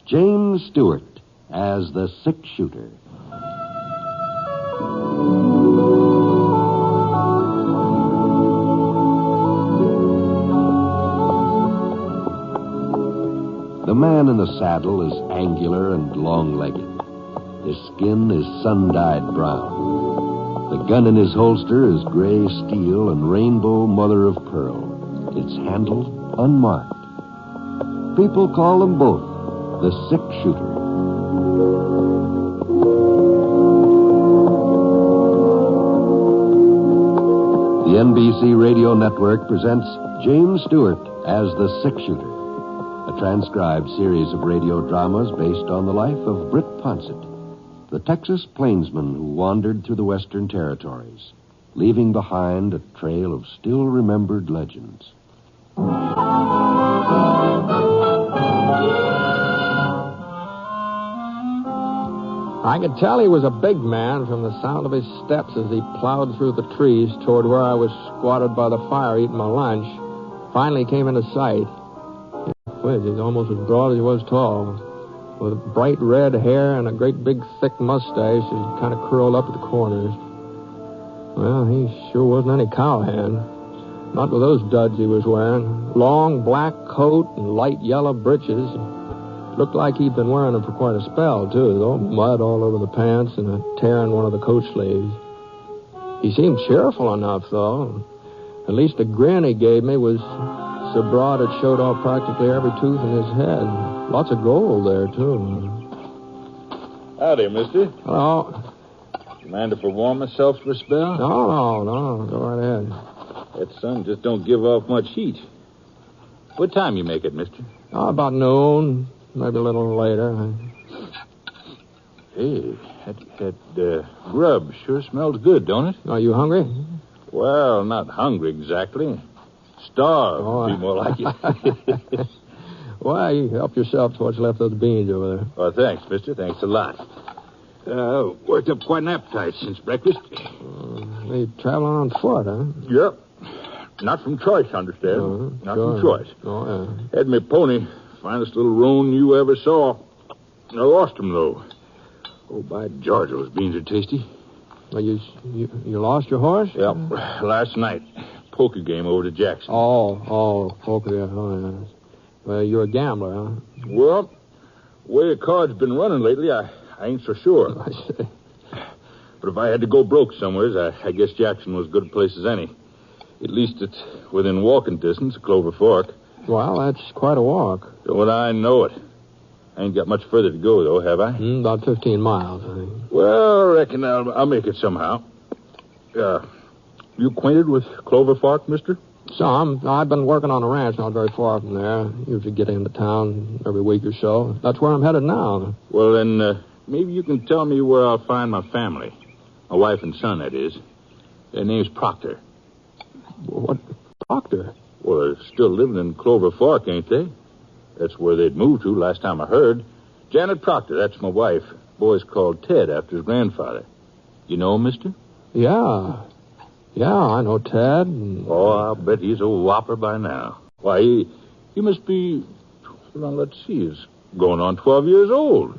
James Stewart as the six-shooter. The man in the saddle is angular and long-legged. His skin is sun-dyed brown. The gun in his holster is gray steel and rainbow mother of pearl. Its handle unmarked. People call them both the six-shooter. The NBC Radio Network presents James Stewart as the six-shooter, a transcribed series of radio dramas based on the life of Britt Ponset, the Texas plainsman who wandered through the Western Territories, leaving behind a trail of still-remembered legends. I could tell he was a big man from the sound of his steps as he plowed through the trees toward where I was squatted by the fire eating my lunch. Finally came into sight. He's almost as broad as he was tall, with bright red hair and a great big thick mustache that kind of curled up at the corners. Well, he sure wasn't any cowhand. Not with those duds he was wearing. Long black coat and light yellow breeches. Looked like he'd been wearing them for quite a spell, too, though. Mud all over the pants and a tear in one of the coat sleeves. He seemed cheerful enough, though. At least the grin he gave me was so broad it showed off practically every tooth in his head. Lots of gold there, too. Howdy, mister. Hello. Mind if I warm myself for a spell? No. Go right ahead. That sun just don't give off much heat. What time you make it, mister? About noon. Maybe a little later. Hey, that grub sure smells good, don't it? Are you hungry? Well, not hungry exactly. Starved would be more like it. Why, you help yourself to what's left of the beans over there. Oh, thanks, mister. Thanks a lot. Worked up quite an appetite since breakfast. You traveling on foot, huh? Yep. Not from choice, understand? Not sure. from choice. Oh, yeah. Had me pony. Finest little roan you ever saw. I lost him, though. Oh, by George, those beans are tasty. Well, you lost your horse? Yep. Last night. Poker game over to Jackson. Oh, poker. Oh, yeah. Well, you're a gambler, huh? Well, the way the card's been running lately, I ain't so sure. I see. But if I had to go broke somewheres, I guess Jackson was as good a place as any. At least it's within walking distance of Clover Fork. Well, that's quite a walk. Don't I know it. I ain't got much further to go, though, have I? About 15 miles, I think. Well, I reckon I'll make it somehow. You acquainted with Clover Fork, mister? Some. I've been working on a ranch not very far from there. Usually get into town every week or so. That's where I'm headed now. Well, then, maybe you can tell me where I'll find my family. My wife and son, that is. Their name's Proctor. What? Proctor? Well, they're still living in Clover Fork, ain't they? That's where they'd moved to last time I heard. Janet Proctor, that's my wife. Boy's called Ted after his grandfather. You know him, mister? Yeah, I know Ted. Oh, I'll bet he's a whopper by now. Why, he must be, well, let's see, he's going on 12 years old.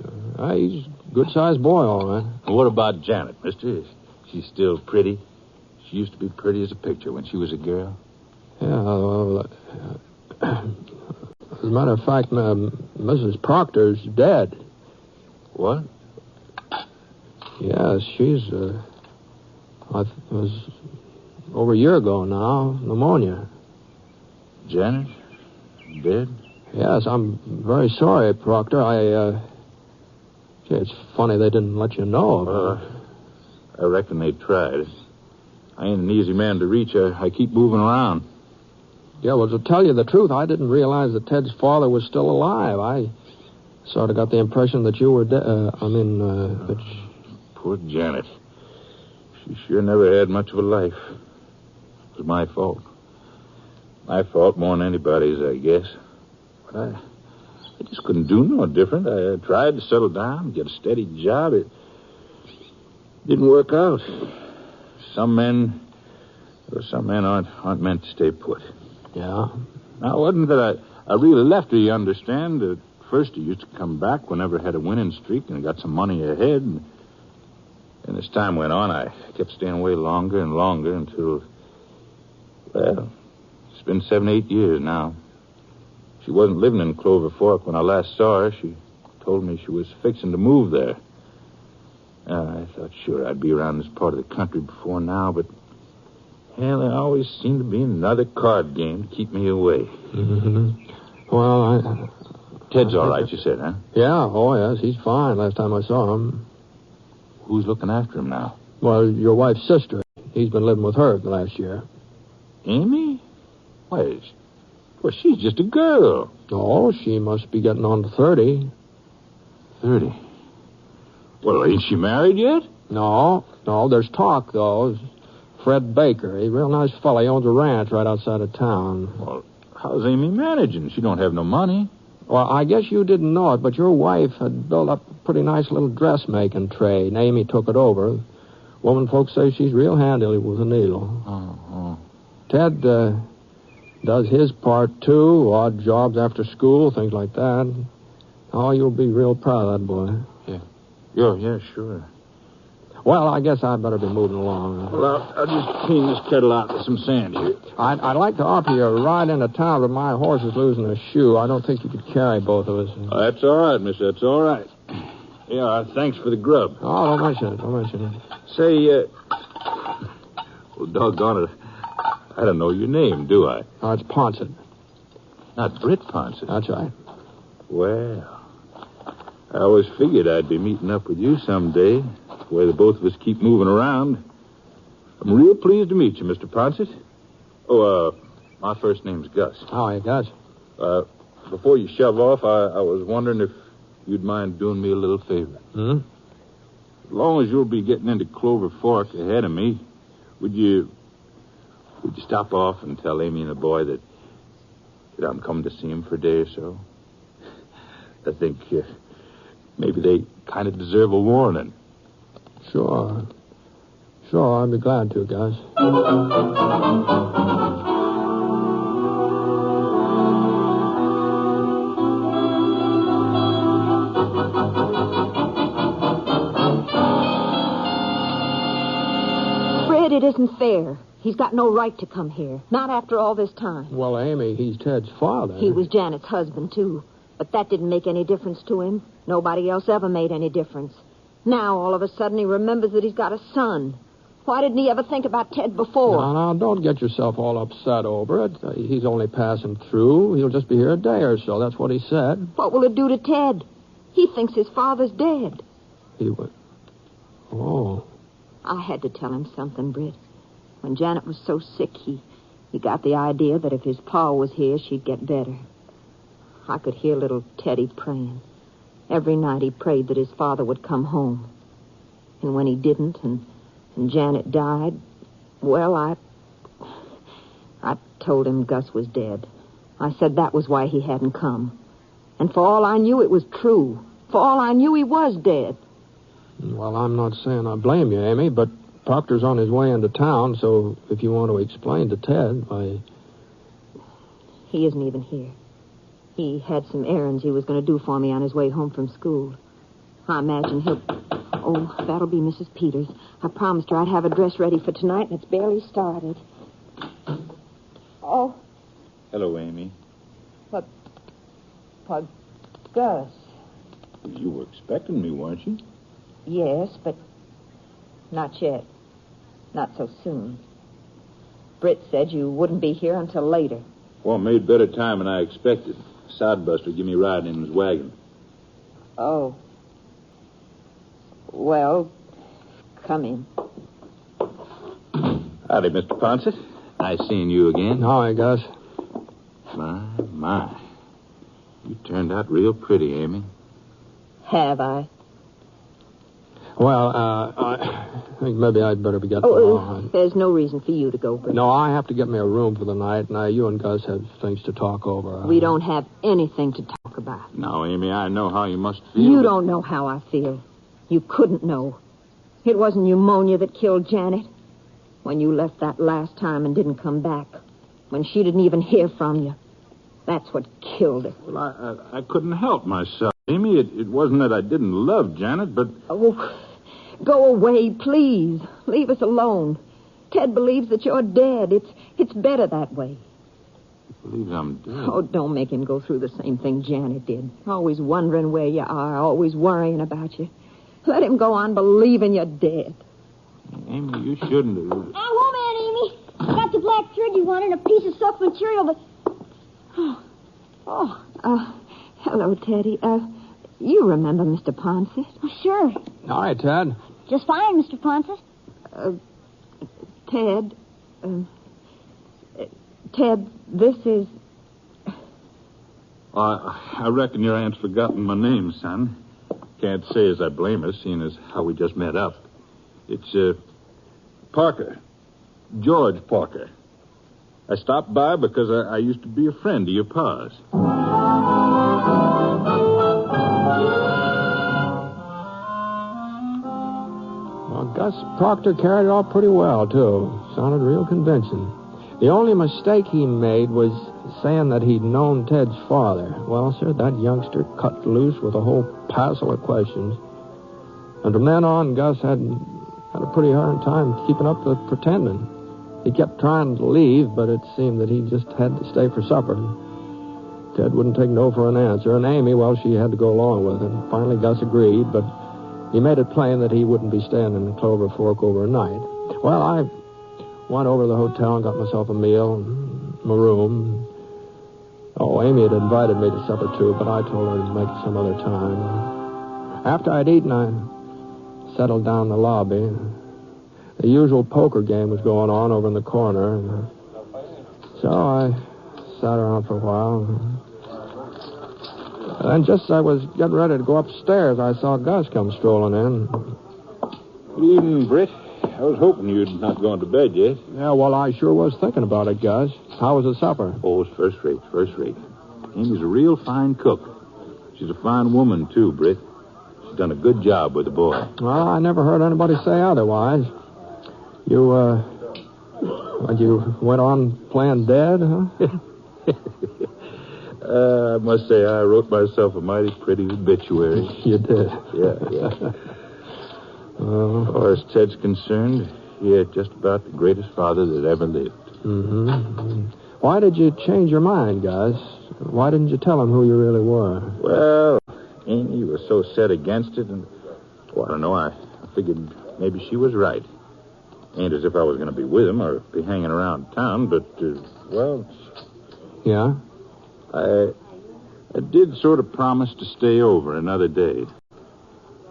He's a good-sized boy, all right. And what about Janet, mister? She's still pretty? She used to be pretty as a picture when she was a girl. Yeah, well, as a matter of fact, Mrs. Proctor's dead. What? Yeah, she's, it was over a year ago now, pneumonia. Janet? Dead? Yes, I'm very sorry, Proctor. It's funny they didn't let you know about it. I reckon they tried. I ain't an easy man to reach. I keep moving around. Yeah, well, to tell you the truth, I didn't realize that Ted's father was still alive. I sort of got the impression that you were dead. Poor Janet. She sure never had much of a life. It was my fault. My fault more than anybody's, I guess. But I just couldn't do no different. I tried to settle down, get a steady job. It didn't work out. Some men aren't meant to stay put. Yeah? Now, it wasn't that I really left her, you understand. At first, he used to come back whenever I had a winning streak and got some money ahead. And as time went on, I kept staying away longer and longer until, well, it's been 7, 8 years now. She wasn't living in Clover Fork when I last saw her. She told me she was fixing to move there. I thought sure I'd be around this part of the country before now, but, hell, there always seemed to be another card game to keep me away. Mm-hmm. Well, Ted's all right, you said, huh? Yeah, oh, yes, he's fine. Last time I saw him. Who's looking after him now? Well, your wife's sister. He's been living with her the last year. Amy? Why, she's just a girl. Oh, she must be getting on to 30. 30? Well, ain't she married yet? No, there's talk, though. Fred Baker, he's a real nice fella. He owns a ranch right outside of town. Well, how's Amy managing? She don't have no money. Well, I guess you didn't know it, but your wife had built up a pretty nice little dressmaking trade, and Amy took it over. Woman folks say she's real handy with a needle. Oh. Ted does his part, too, odd jobs after school, things like that. Oh, you'll be real proud of that boy. Yeah, sure. Well, I guess I'd better be moving along. Well, I'll just clean this kettle out with some sand here. I'd like to offer you a ride into town, but my horse is losing a shoe. I don't think you could carry both of us. Oh, that's all right, mister. That's all right. Yeah, thanks for the grub. Oh, don't mention it. Say, well, doggone it. I don't know your name, do I? Oh, it's Ponset. Not Britt Ponset. That's right. Well, I always figured I'd be meeting up with you someday, the way the both of us keep moving around. I'm real pleased to meet you, Mr. Ponset. Oh, my first name's Gus. Oh, yeah, Gus. Before you shove off, I was wondering if you'd mind doing me a little favor. Hmm? As long as you'll be getting into Clover Fork ahead of me, would you stop off and tell Amy and the boy that I'm coming to see him for a day or so? I think maybe they kind of deserve a warning. Sure, I'd be glad to, Gus. Fred, it isn't fair. He's got no right to come here. Not after all this time. Well, Amy, he's Ted's father. He was Janet's husband, too. But that didn't make any difference to him. Nobody else ever made any difference. Now, all of a sudden, he remembers that he's got a son. Why didn't he ever think about Ted before? No, don't get yourself all upset over it. He's only passing through. He'll just be here a day or so. That's what he said. What will it do to Ted? He thinks his father's dead. He would. Oh. I had to tell him something, Britt. When Janet was so sick, he got the idea that if his pa was here, she'd get better. I could hear little Teddy praying. Every night he prayed that his father would come home. And when he didn't, and Janet died, well, I told him Gus was dead. I said that was why he hadn't come. And for all I knew, it was true. For all I knew, he was dead. Well, I'm not saying I blame you, Amy, but Proctor's on his way into town, so if you want to explain to Ted, He isn't even here. He had some errands he was going to do for me on his way home from school. I imagine he'll... Oh, that'll be Mrs. Peters. I promised her I'd have a dress ready for tonight, and it's barely started. Oh. Hello, Amy. But Gus. You were expecting me, weren't you? Yes, but not yet. Not so soon. Britt said you wouldn't be here until later. Well, made better time than I expected. Sodbuster give me a ride in his wagon. Oh. Well, come in. Howdy, Mr. Ponset. Nice seeing you again. Hi, Gus. My. You turned out real pretty, Amy. Have I? Well, I think maybe I'd better be getting along. There's no reason for you to go, Britt. No, I have to get me a room for the night. Now, you and Gus have things to talk over. We don't have anything to talk about. No, Amy, I know how you must feel. You don't know how I feel. You couldn't know. It wasn't pneumonia that killed Janet. When you left that last time and didn't come back. When she didn't even hear from you. That's what killed her. Well, I couldn't help myself, Amy. It wasn't that I didn't love Janet, but... Oh, go away, please. Leave us alone. Ted believes that you're dead. It's better that way. He believes I'm dead. Oh, don't make him go through the same thing Janet did. Always wondering where you are, always worrying about you. Let him go on believing you're dead. Amy, you shouldn't have... I won't, Aunt Amy. I got the black thread you wanted and a piece of soft material, but... Hello, Teddy. You remember Mr. Ponset? Oh, sure. All right, Ted. Just fine, Mr. Ponset. Ted, Ted, this is... I reckon your aunt's forgotten my name, son. Can't say as I blame her, seeing as how we just met up. It's, Parker. George Parker. I stopped by because I used to be a friend of your pa's. Well, Gus Proctor carried it off pretty well, too. Sounded real convincing. The only mistake he made was saying that he'd known Ted's father. Well, sir, that youngster cut loose with a whole passel of questions. And from then on, Gus had a pretty hard time keeping up the pretending. He kept trying to leave, but it seemed that he just had to stay for supper. Ted wouldn't take no for an answer, and Amy, well, she had to go along with him. Finally, Gus agreed, but he made it plain that he wouldn't be staying in Clover Fork overnight. Well, I went over to the hotel and got myself a meal, my room. Oh, Amy had invited me to supper, too, but I told her to make it some other time. After I'd eaten, I settled down in the lobby. The usual poker game was going on over in the corner. So I sat around for a while. And just as I was getting ready to go upstairs, I saw Gus come strolling in. Good evening, Britt. I was hoping you'd not gone to bed yet. Yeah, well, I sure was thinking about it, Gus. How was the supper? Oh, it's first rate, first rate. Amy's a real fine cook. She's a fine woman, too, Britt. She's done a good job with the boy. Well, I never heard anybody say otherwise. You went on playing dead, huh? I must say I wrote myself a mighty pretty obituary. You did? Yeah. As far as Ted's concerned, he had just about the greatest father that ever lived. Mm-hmm. Why did you change your mind, Gus? Why didn't you tell him who you really were? Well, Amy was so set against it, and, I don't know, I figured maybe she was right. Ain't as if I was going to be with him or be hanging around town, but, Yeah? I did sort of promise to stay over another day.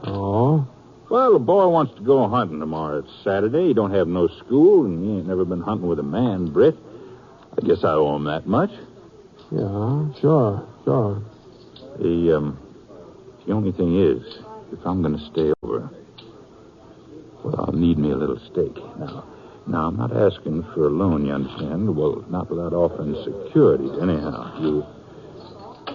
Oh? Well, the boy wants to go hunting tomorrow. It's Saturday. He don't have no school, and he ain't never been hunting with a man, Britt. I guess I owe him that much. Yeah, sure. The only thing is, if I'm going to stay over, well, I'll need me a little stake. Now, I'm not asking for a loan, you understand? Well, not without offering security, anyhow.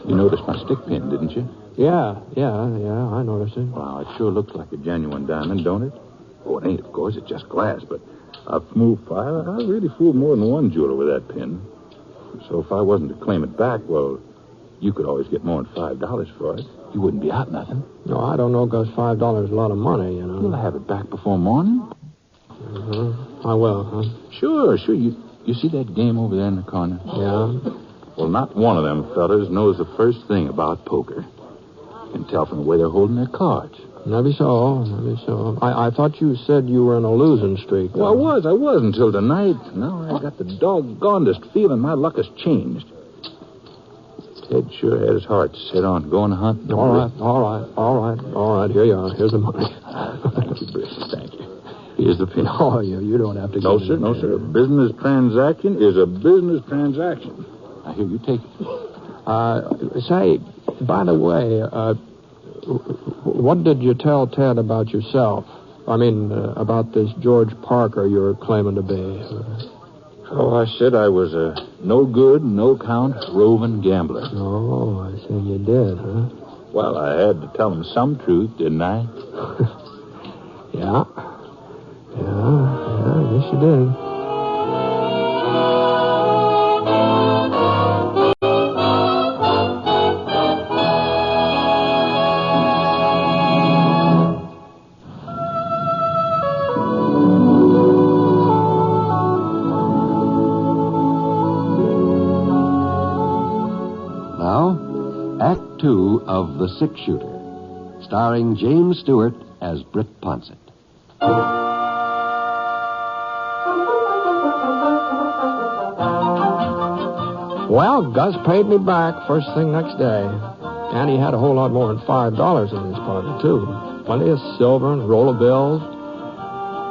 You noticed my stick pin, didn't you? Yeah, I noticed it. Well, it sure looks like a genuine diamond, don't it? Oh, it ain't, of course. It's just glass, but I've fooled I really fooled more than one jeweler with that pin. So if I wasn't to claim it back, well, you could always get more than $5 for it. You wouldn't be out nothing. No, I don't know, Gus. $5 is a lot of money, you know. You'll have it back before morning. I will, huh? Sure. You see that game over there in the corner? Yeah? Well, not one of them fellas knows the first thing about poker. You can tell from the way they're holding their cards. Maybe so. I thought you said you were in a losing streak. Well, I was until tonight. Now I got the doggonedest feeling my luck has changed. Ted sure had his heart set on going hunting. All right. Here you are. Here's the money. Thank you, Britt. Thank you. Here's the pin. Oh, you don't have to No, sir. A business transaction is a business transaction. Now, here, you take it. Say, by the way, what did you tell Ted about yourself? I mean, about this George Parker you're claiming to be. Oh, I said I was a no-good, no-count, roving gambler. Oh, I see you did, huh? Well, I had to tell him some truth, didn't I? Yeah, I guess you did. 2 of The Six Shooter, starring James Stewart as Britt Ponset. Well, Gus paid me back first thing next day. And he had a whole lot more than $5 in his pocket, too. Plenty of silver and a roll of bills.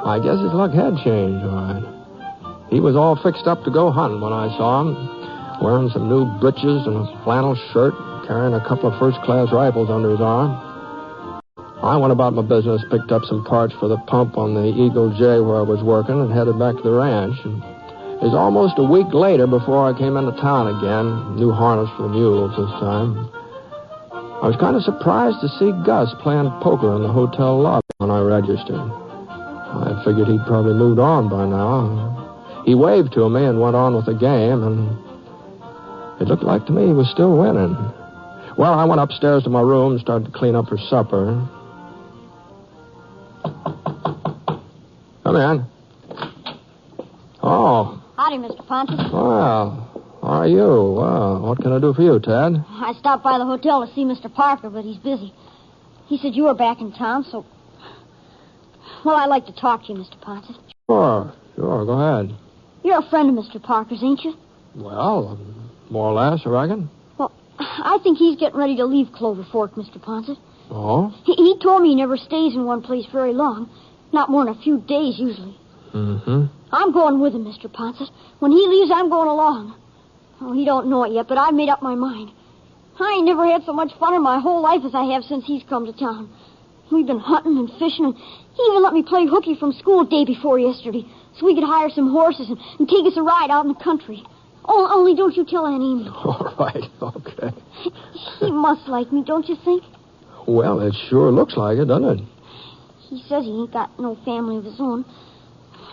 I guess his luck had changed, all right. He was all fixed up to go hunting when I saw him, wearing some new breeches and a flannel shirt, carrying a couple of first-class rifles under his arm. I went about my business, picked up some parts for the pump on the Eagle J where I was working, and headed back to the ranch. And it was almost a week later before I came into town again, new harness for the mules this time. I was kind of surprised to see Gus playing poker in the hotel lobby when I registered. I figured he'd probably moved on by now. He waved to me and went on with the game, and it looked like to me he was still winning. Well, I went upstairs to my room and started to clean up for supper. Come in. Oh. Howdy, Mr. Ponset. Well, how are you? Well, what can I do for you, Ted? I stopped by the hotel to see Mr. Parker, but he's busy. He said you were back in town, so... Well, I'd like to talk to you, Mr. Ponset. Sure, go ahead. You're a friend of Mr. Parker's, ain't you? Well, more or less, I reckon. Well, I think he's getting ready to leave Clover Fork, Mr. Ponset. Oh? He told me he never stays in one place very long. Not more than a few days, usually. Mm-hmm. I'm going with him, Mr. Ponset. When he leaves, I'm going along. Oh, he don't know it yet, but I've made up my mind. I ain't never had so much fun in my whole life as I have since he's come to town. We've been hunting and fishing, and he even let me play hooky from school day before yesterday, so we could hire some horses and take us a ride out in the country. Oh, only don't you tell Aunt Amy. All right, okay. He must like me, don't you think? Well, it sure looks like it, doesn't it? He says he ain't got no family of his own.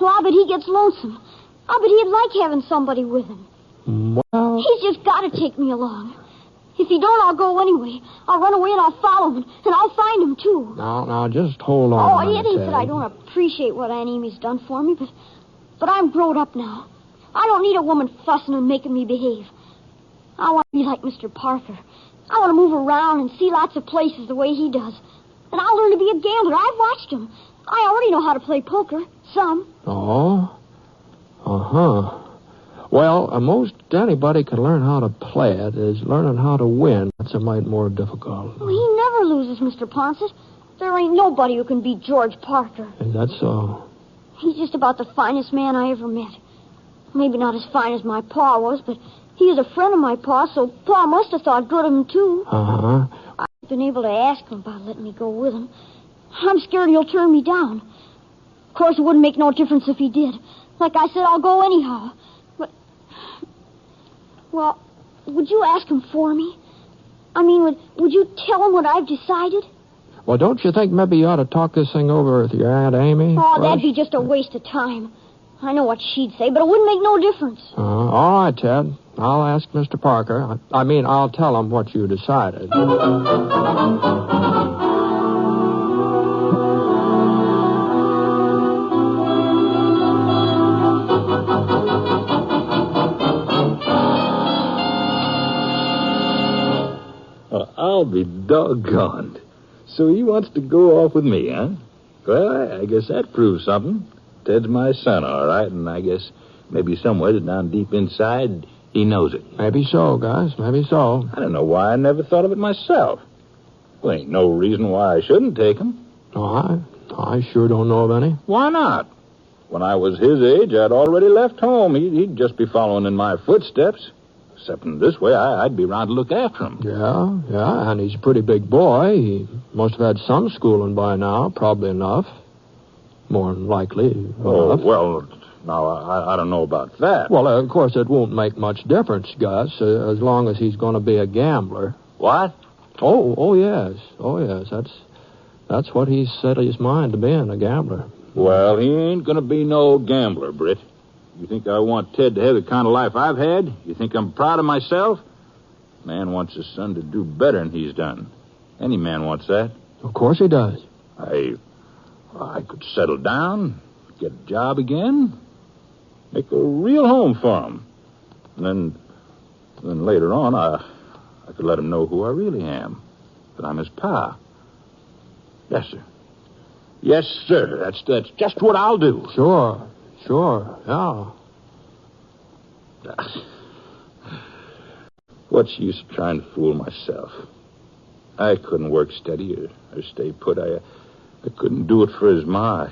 Well, I bet he gets lonesome. I bet he'd like having somebody with him. Well... He's just got to take me along. If he don't, I'll go anyway. I'll run away and I'll follow him, and I'll find him, too. Now, just hold on. Oh, it ain't that I don't appreciate what Aunt Amy's done for me, but I'm grown up now. I don't need a woman fussing and making me behave. I want to be like Mr. Parker. I want to move around and see lots of places the way he does. And I'll learn to be a gambler. I've watched him. I already know how to play poker. Some. Oh? Uh-huh. Well, most anybody can learn how to play it. Is learning how to win. That's a mite more difficult. Well, he never loses, Mr. Ponset. There ain't nobody who can beat George Parker. Is that so? He's just about the finest man I ever met. Maybe not as fine as my pa was, but he was a friend of my pa, so Pa must have thought good of him, too. Uh-huh. I've been able to ask him about letting me go with him. I'm scared he'll turn me down. Of course, it wouldn't make no difference if he did. Like I said, I'll go anyhow. But, well, would you ask him for me? I mean, would you tell him what I've decided? Well, don't you think maybe you ought to talk this thing over with your Aunt Amy? Oh, first? that'd be just a waste of time. I know what she'd say, but it wouldn't make no difference. All right, Ted. I'll ask Mr. Parker. I'll tell him what you decided. I'll be doggone. So he wants to go off with me, huh? Well, I guess that proves something. Ted's my son, all right, and I guess maybe somewhere down deep inside, he knows it. Maybe so, Gus. Maybe so. I don't know why I never thought of it myself. Well, ain't no reason why I shouldn't take him. Oh, I sure don't know of any. Why not? When I was his age, I'd already left home. He'd just be following in my footsteps. Except in this way, I'd be around to look after him. Yeah, and he's a pretty big boy. He must have had some schooling by now, probably enough. More than likely enough. Well, now, I don't know about that. Well, of course, it won't make much difference, Gus, as long as he's going to be a gambler. What? Oh, yes. That's what he's set his mind to being, a gambler. Well, he ain't going to be no gambler, Britt. You think I want Ted to have the kind of life I've had? You think I'm proud of myself? Man wants his son to do better than he's done. Any man wants that. Of course he does. I could settle down, get a job again, make a real home for him. And then later on, I could let him know who I really am. That I'm his pa. Yes, sir. Yes, sir. That's just what I'll do. Sure, yeah. What's the use of trying to fool myself? I couldn't work steady or stay put. I couldn't do it for his ma.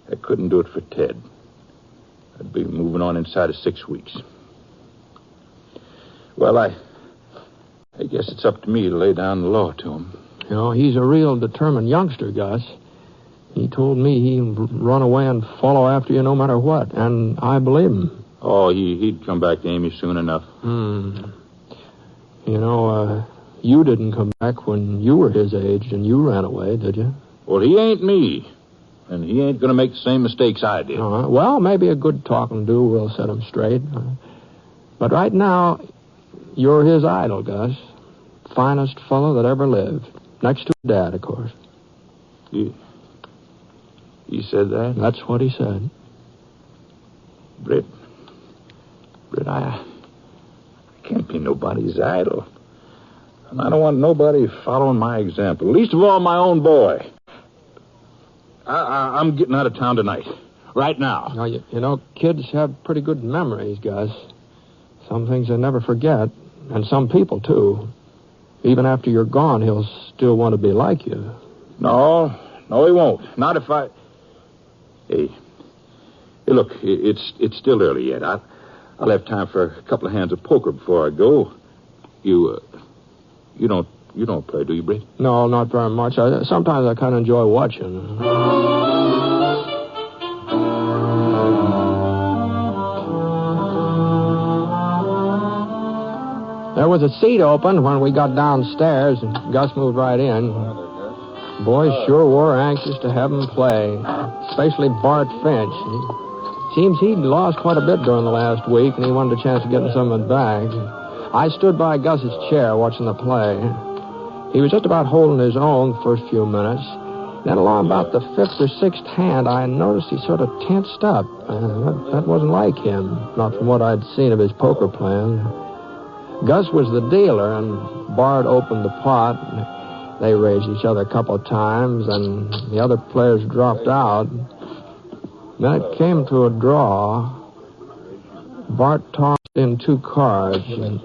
I couldn't do it for Ted. I'd be moving on inside of 6 weeks. Well, I guess it's up to me to lay down the law to him. You know, he's a real determined youngster, Gus. He told me he'd run away and follow after you no matter what, and I believe him. Oh, he'd come back to Amy soon enough. You know, you didn't come back when you were his age and you ran away, did you? Well, he ain't me. And he ain't going to make the same mistakes I did. Well, maybe a good talking to will set him straight. But right now, you're his idol, Gus. Finest fellow that ever lived. Next to his dad, of course. He said that? That's what he said. Britt, I can't be nobody's idol. And I don't want nobody following my example. Least of all, my own boy. I'm getting out of town tonight. Right now. Now, you know, kids have pretty good memories, Gus. Some things they never forget. And some people, too. Even after you're gone, he'll still want to be like you. No, he won't. Not if I... Hey, look, it's still early yet. I'll have time for a couple of hands of poker before I go. You don't play, do you, Britt? No, not very much. Sometimes I kind of enjoy watching. There was a seat open when we got downstairs, and Gus moved right in. Boys sure were anxious to have him play, especially Bart Finch. Seems he'd lost quite a bit during the last week, and he wanted a chance of getting some of it back. I stood by Gus's chair watching the play. He was just about holding his own the first few minutes. Then along about the fifth or sixth hand, I noticed he sort of tensed up. That wasn't like him, not from what I'd seen of his poker playing. Gus was the dealer, and Bart opened the pot. They raised each other a couple of times, and the other players dropped out. Then it came to a draw. Bart tossed in 2 cards, and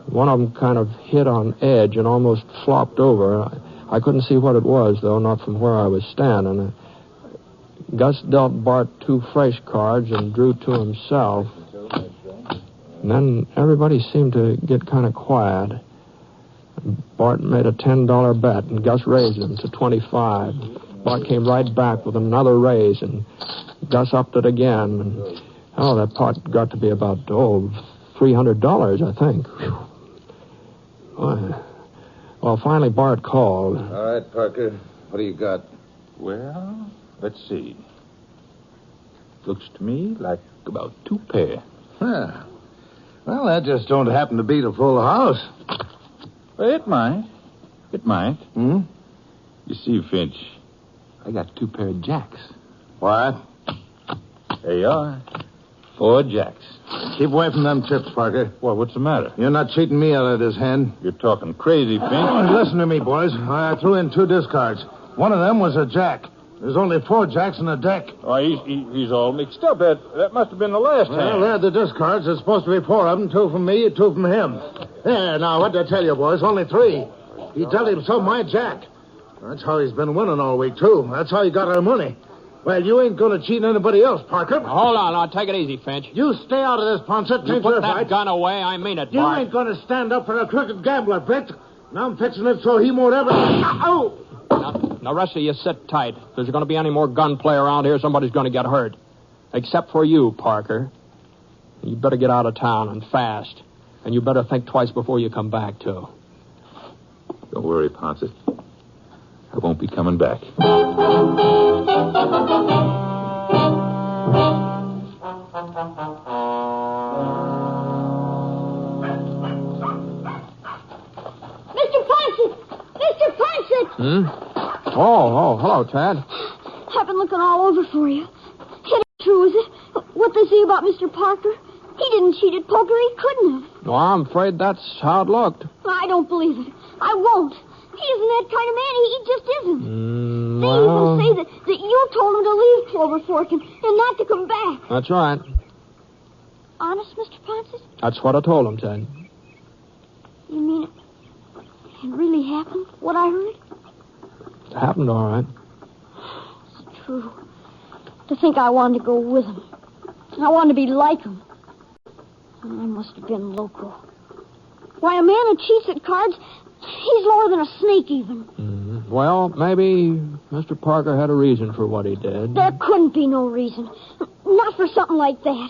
one of them kind of hit on edge and almost flopped over. I couldn't see what it was, though, not from where I was standing. Gus dealt Bart 2 fresh cards and drew to himself. And then everybody seemed to get kind of quiet. Bart made a $10 bet, and Gus raised him to 25. Bart came right back with another raise, and Gus upped it again. And, that pot got to be about, $300, I think. Well, finally Bart called. All right, Parker. What do you got? Well, let's see. Looks to me like about 2 pair. Huh. Well, that just don't happen to be the full house. Well, it might. It might. Hmm? You see, Finch, I got 2 pair of jacks. What? There you are. 4 jacks. Keep away from them chips, Parker. Well, what's the matter? You're not cheating me out of this hand. You're talking crazy, Finch. Oh, listen to me, boys. I threw in 2 discards. One of them was a jack. There's only 4 jacks in the deck. Oh, he's all mixed up. That must have been the last hand. Well, they're the discards. There's supposed to be 4 of them. 2 from me, 2 from him. There, now, what did I tell you, boys? Only 3. He dealt himself my jack. That's how he's been winning all week, too. That's how he got our money. Well, you ain't going to cheat anybody else, Parker. Hold on, now, take it easy, Finch. You stay out of this, Ponset. You put that gun away, I mean it, You Bart. ain't going to stand up for a crooked gambler, Britt. Now I'm fixing it so he won't ever... Ow! Now, rest of you sit tight. If there's going to be any more gunplay around here, somebody's going to get hurt. Except for you, Parker. You better get out of town, and fast. And you better think twice before you come back, too. Don't worry, Ponset. I won't be coming back. Mr. Ponset! Oh, hello, Tad. I've been looking all over for you. It ain't true, is it? What they say about Mr. Parker? He didn't cheat at poker. He couldn't have. Well, I'm afraid that's how it looked. I don't believe it. I won't. He isn't that kind of man. He just isn't. They Well, even say that you told him to leave Clover Fork and not to come back. that's right. Honest, Mr. Ponset? That's what I told him, Ted. You mean it really happened, what I heard? It happened all right. It's true. To think I wanted to go with him. I wanted to be like him. I must have been loco. Why, a man who cheats at cards, he's lower than a snake even. Mm-hmm. Well, maybe Mr. Parker had a reason for what he did. There couldn't be no reason. Not for something like that.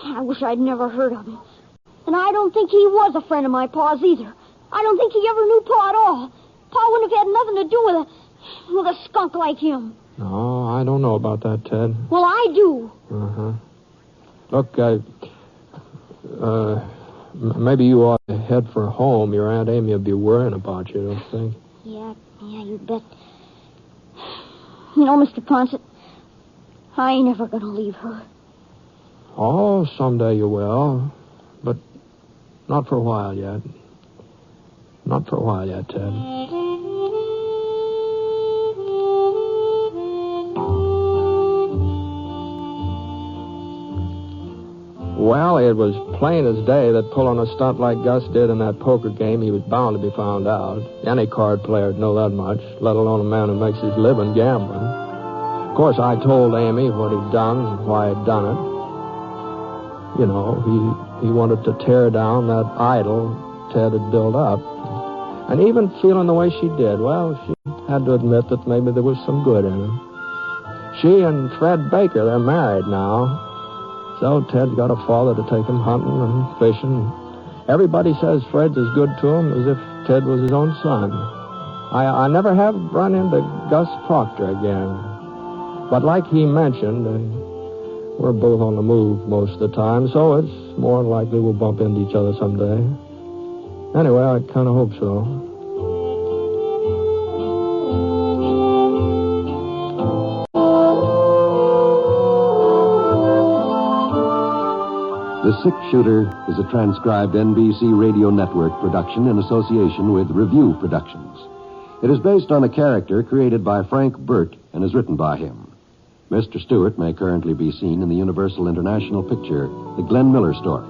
I wish I'd never heard of him. And I don't think he was a friend of my Pa's either. I don't think he ever knew Pa at all. Pa wouldn't have had nothing to do with a skunk like him. No, I don't know about that, Ted. Well, I do. Uh-huh. Look, maybe you ought to head for home. Your Aunt Amy will be worrying about you, don't you think? Yeah, you bet. You know, Mr. Ponset, I ain't ever gonna leave her. Oh, someday you will. But not for a while yet. Not for a while yet, Ted. Well, it was plain as day that pulling a stunt like Gus did in that poker game, he was bound to be found out. Any card player would know that much, let alone a man who makes his living gambling. Of course, I told Amy what he'd done and why he'd done it. You know, he wanted to tear down that idol Ted had built up. And even feeling the way she did, well, she had to admit that maybe there was some good in him. She and Fred Baker, they're married now. So Ted's got a father to take him hunting and fishing. Everybody says Fred's as good to him as if Ted was his own son. I never have run into Gus Proctor again. But like he mentioned, we're both on the move most of the time, so it's more than likely we'll bump into each other someday. Anyway, I kind of hope so. The Six Shooter is a transcribed NBC Radio Network production in association with Review Productions. It is based on a character created by Frank Burt and is written by him. Mr. Stewart may currently be seen in the Universal International picture, The Glenn Miller Story.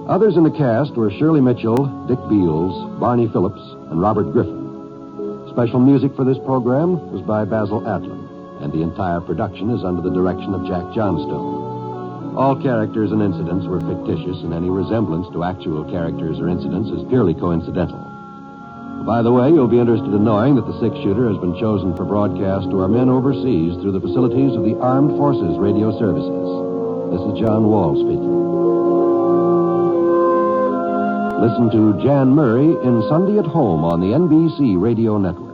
Others in the cast were Shirley Mitchell, Dick Beals, Barney Phillips, and Robert Griffin. Special music for this program was by Basil Adlam, and the entire production is under the direction of Jack Johnstone. All characters and incidents were fictitious, and any resemblance to actual characters or incidents is purely coincidental. By the way, you'll be interested in knowing that the Six Shooter has been chosen for broadcast to our men overseas through the facilities of the Armed Forces Radio Services. This is John Wall speaking. Listen to Jan Murray in Sunday at Home on the NBC Radio Network.